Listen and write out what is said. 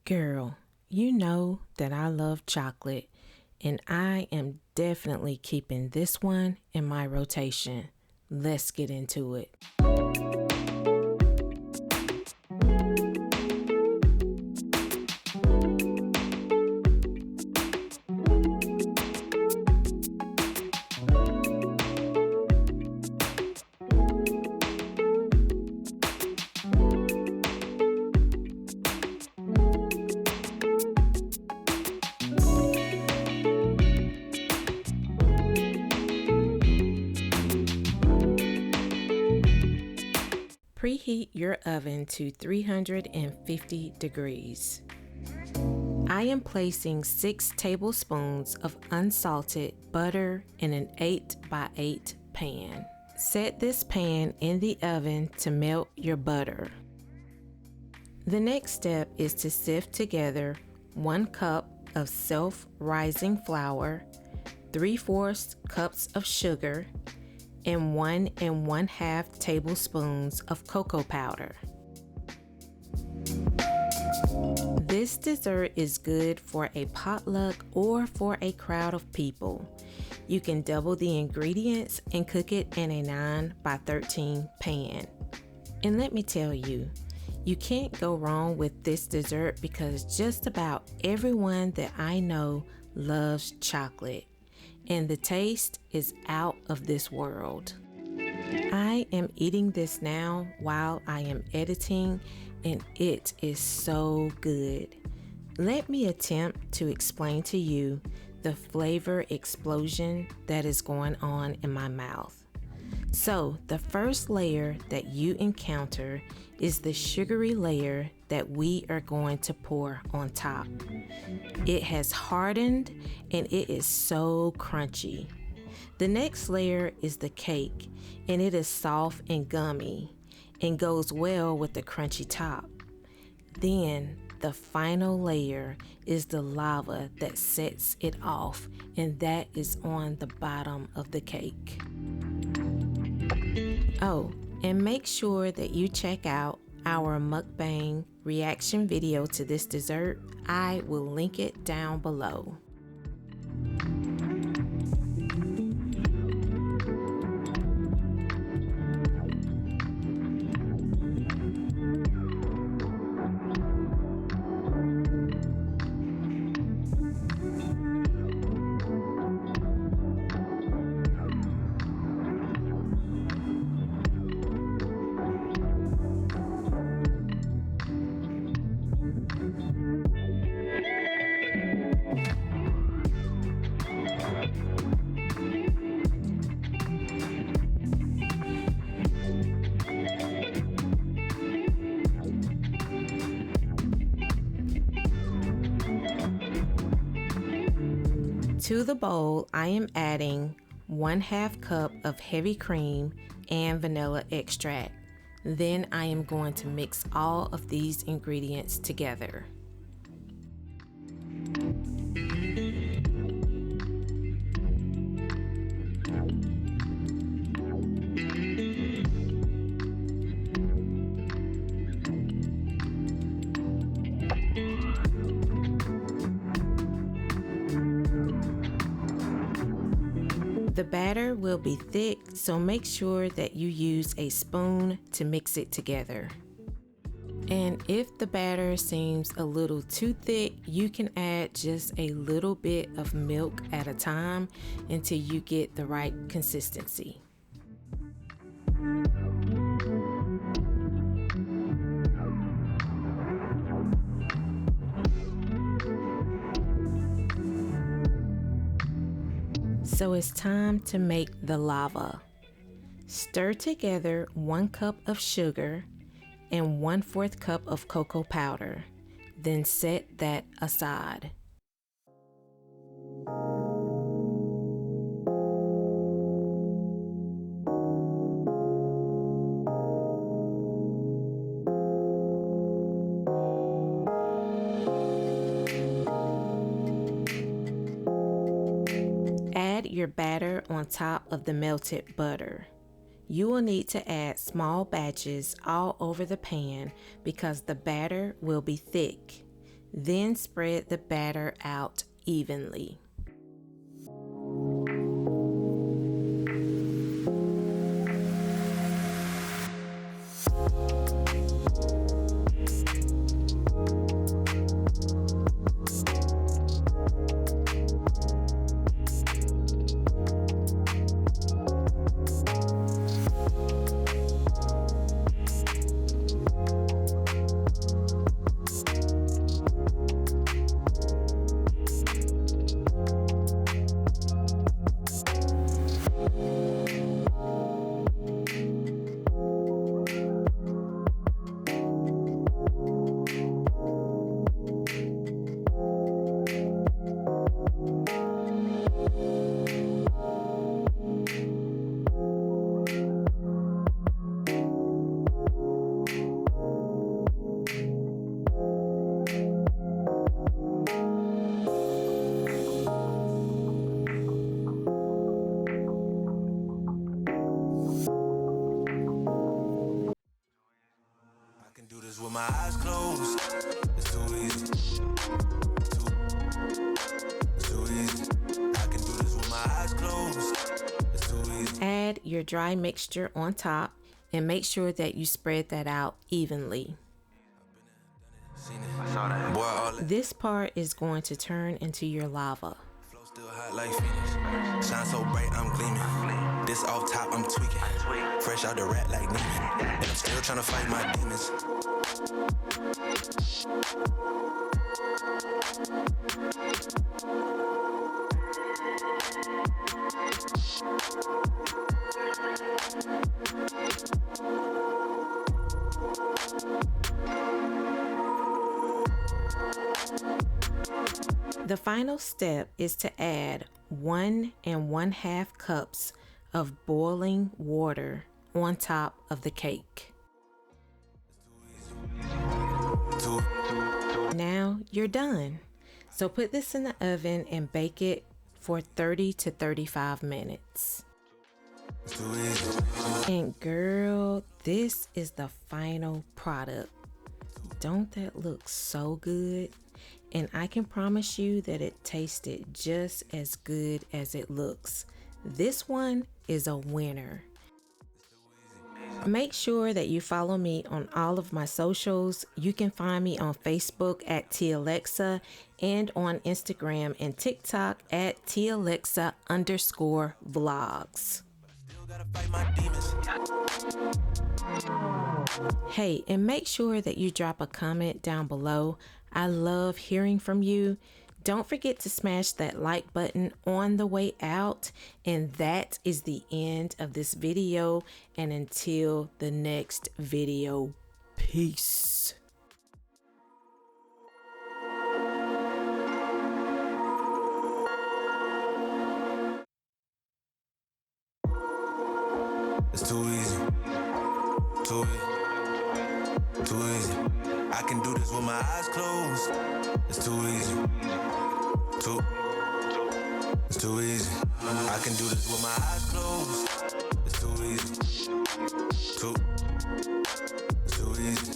Girl, you know that I love chocolate, and I am definitely keeping this one in my rotation. Let's get into it. Preheat your oven to 350 degrees. I am placing 6 tablespoons of unsalted butter in an 8x8 pan. Set this pan in the oven to melt your butter. The next step is to sift together 1 cup of self-rising flour, 3/4 cups of sugar, and 1 1/2 tablespoons of cocoa powder. This dessert is good for a potluck or for a crowd of people. You can double the ingredients and cook it in a 9x13 pan. And let me tell you, you can't go wrong with this dessert because just about everyone that I know loves chocolate. And the taste is out of this world. I am eating this now while I am editing, and it is so good. Let me attempt to explain to you the flavor explosion that is going on in my mouth. So, the first layer that you encounter is the sugary layer that we are going to pour on top. It has hardened and it is so crunchy. The next layer is the cake, and it is soft and gummy and goes well with the crunchy top. Then the final layer is the lava that sets it off, and that is on the bottom of the cake. Oh, and make sure that you check out our mukbang reaction video to this dessert. I will link it down below. To the bowl, I am adding 1/2 cup of heavy cream and vanilla extract. Then I am going to mix all of these ingredients together. The batter will be thick, so make sure that you use a spoon to mix it together. And if the batter seems a little too thick, you can add just a little bit of milk at a time until you get the right consistency. So it's time to make the lava. Stir together 1 cup of sugar and 1/4 cup of cocoa powder. Then set that aside. Add your batter on top of the melted butter. You will need to add small batches all over the pan because the batter will be thick. Then spread the batter out evenly. With my eyes closed, it's too easy. Too easy. I can do this with my eyes closed. It's too easy. Add your dry mixture on top and make sure that you spread that out evenly. This part is going to turn into your lava. Flow still hot like Phoenix. Shine so bright, I'm gleaming. This off top, I'm tweaking. Fresh out the rat like Neiman. And I'm still trying to fight my demons. The final step is to add 1 1/2 cups of boiling water on top of the cake. Now you're done. So put this in the oven and bake it for 30 to 35 minutes. And girl, this is the final product. Don't that look so good? And I can promise you that it tasted just as good as it looks. This one is a winner. Make sure that you follow me on all of my socials. You can find me on Facebook at TeAlexa and on Instagram and TikTok at TeAlexa_vlogs. Hey, and make sure that you drop a comment down below. I love hearing from you. Don't forget to smash that like button on the way out. And that is the end of this video. And until the next video, peace. It's too easy. Too easy. Too easy. I can do this with my eyes closed. It's too easy. It's too easy. I can do this with my eyes closed. It's too easy. It's too easy.